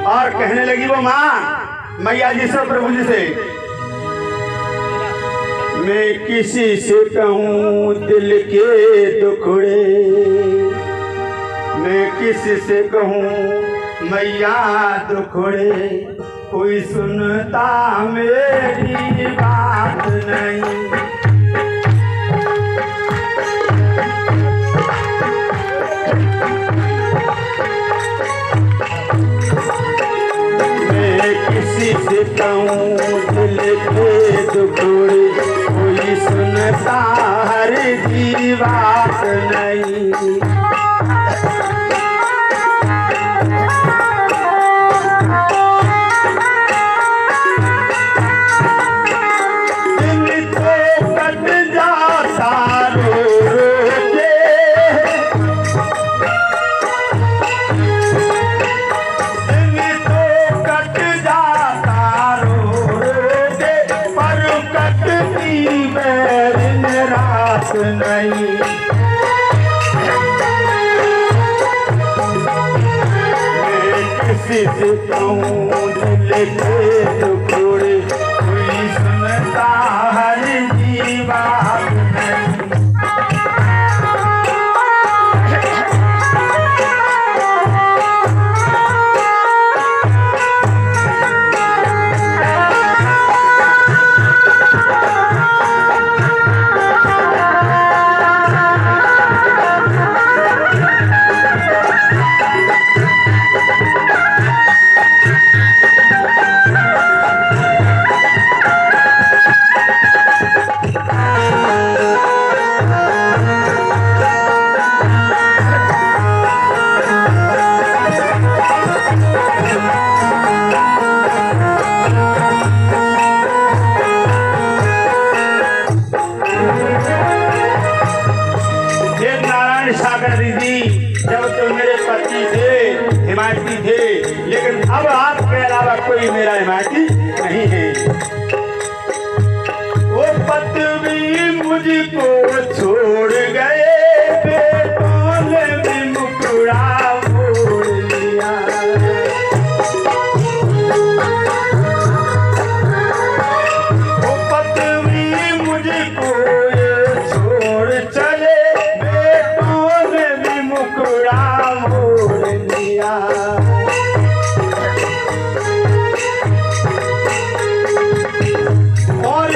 और कहने लगी वो माँ मैया जी से, प्रभु जी से, मैं किसी से कहूँ दिल के दुखड़े, मैं किसी से कहूँ मैया दुखड़े, कोई सुनता मेरी बात नहीं। मैं किसी से कहूँ दिल के दुखड़े, कोई सुनता हर की बात नहीं। नहीं मैं किसी से कहूँ दिल के टुकड़े, कोई सुनता हर की बात नहीं। जब तो मेरे पति थे, हिमायती थे, लेकिन अब आपके अलावा कोई मेरा हिमायती नहीं है। वो पति मुझको छोड़ गए, बेटों ने भी मुकरा मोड़ लिया। वो पति मुझको छोड़ चले, मुकरा मोड़ लिया। और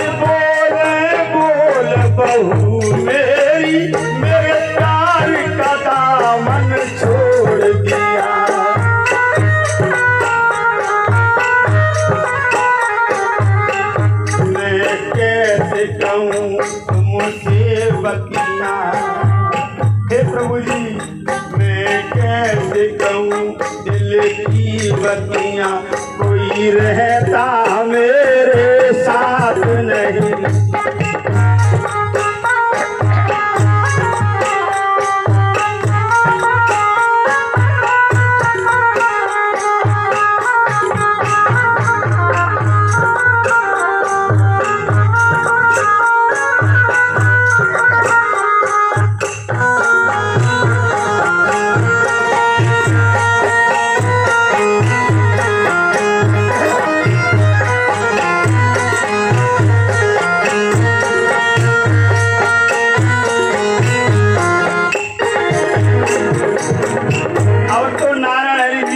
बोल बहू मेरी, मेरे प्यार का दामन छोड़ दिया। मैं कैसे कहूँ मुझसे बकिया, हे प्रभु जी मैं कैसे कहूँ दिल की बतियाँ, कोई रहता मेरे साथ नहीं।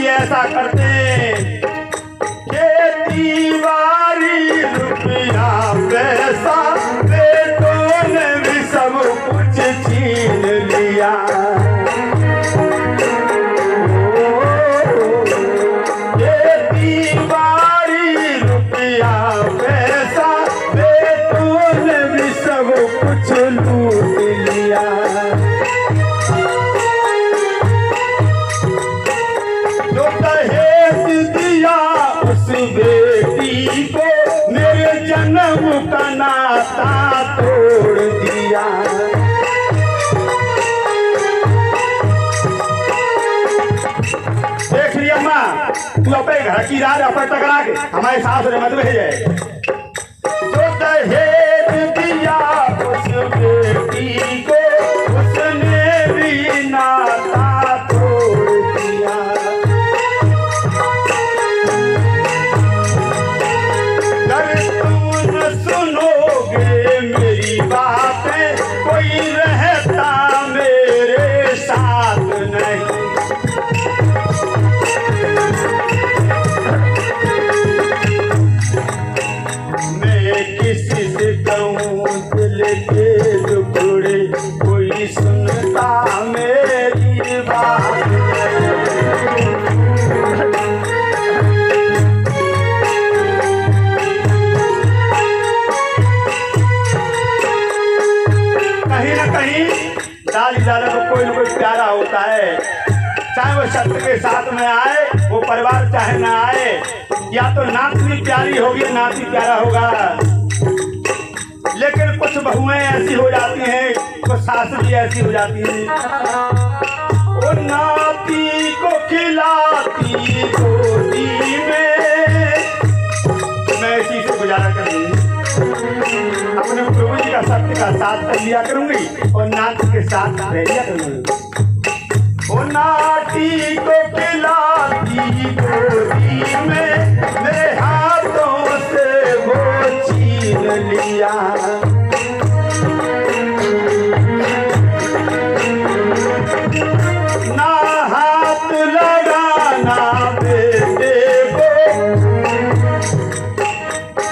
ऐसा करते खेती बाड़ी रुपया पैसा, बेटों ने भी सब कुछ छीन लिया। खेती बाड़ी रुपया पैसा, बेटों ने भी सब कुछ लूट लिया। बेटी को मेरे जन्म का नाता तोड़ दिया। देख लिया माँ, तू अपने घर की राज अपन टकरा के हमारे सास ने मत भेजे। जो दहेज दिया उस बेटी को, उसने भी नाता तोड़ दिया। परिवार चाहे ना आए, या तो नाती प्यारी होगी नाती प्यारा होगा, लेकिन कुछ बहुएं ऐसी हो जाती हैं, कुछ सास भी ऐसी हो जाती हैं, वो नाती को खिलाती गोदी में। मैं इसी से गुजारा करूंगी, अपने प्रभु जी का सत्य का साथ कर लिया करूंगी और नाती के साथ रह लिया करूंगी। वो नाती को खिलाती गोदी में, मेरे हाथों से वो छीन लिया। ना हाथ लगाना बेटे को,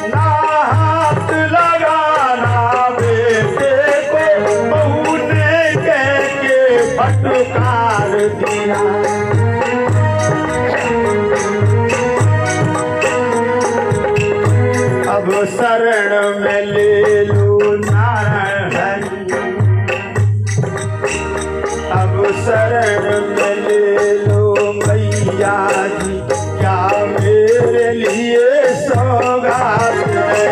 ना हाथ लगाना बेटे को, बहू ने कह के फटकार दिया। अब शरण में ले लो नारायण, अब शरण में ले लो मैया जी, क्या मेरे लिए सौगात है।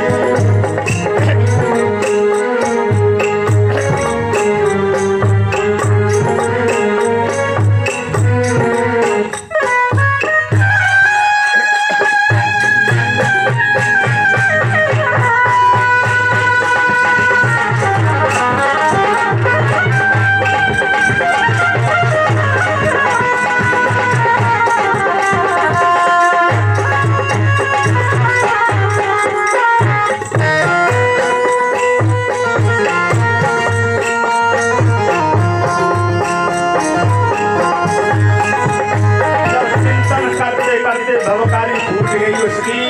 भवकारी फूट गई उसकी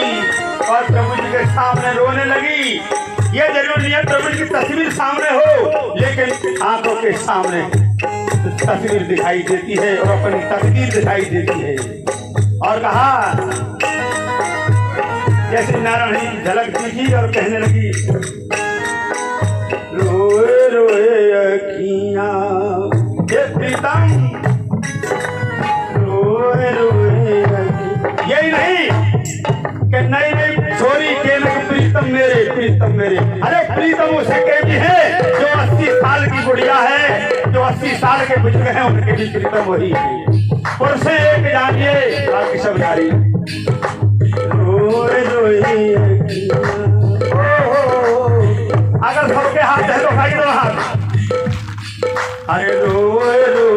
और प्रभु जी के सामने रोने लगी। ये जरूर नहीं है प्रभु जी की तस्वीर सामने हो, लेकिन आंखों के सामने तस्वीर दिखाई देती है और अपनी तकदीर दिखाई देती है। और कहा जैसे नारायण जी झलक दिखी और कहने लगी, रोए रोए अखियां हे प्रीतम, रोए रोए। यही नहीं कि नहीं नहीं छोरी के नहीं प्रीतम मेरे, प्रीतम मेरे। अरे प्रीतम उसे कहती है जो 80 साल की बुढ़िया है, जो 80 साल के बुजुर्ग हैं, उनके भी प्रीतम वही है। पुरुष एक जानिए बाकी सब नारी। रोए रोए अगर सबके हाथ है तो खाई दो हाथ। अरे रोए रोए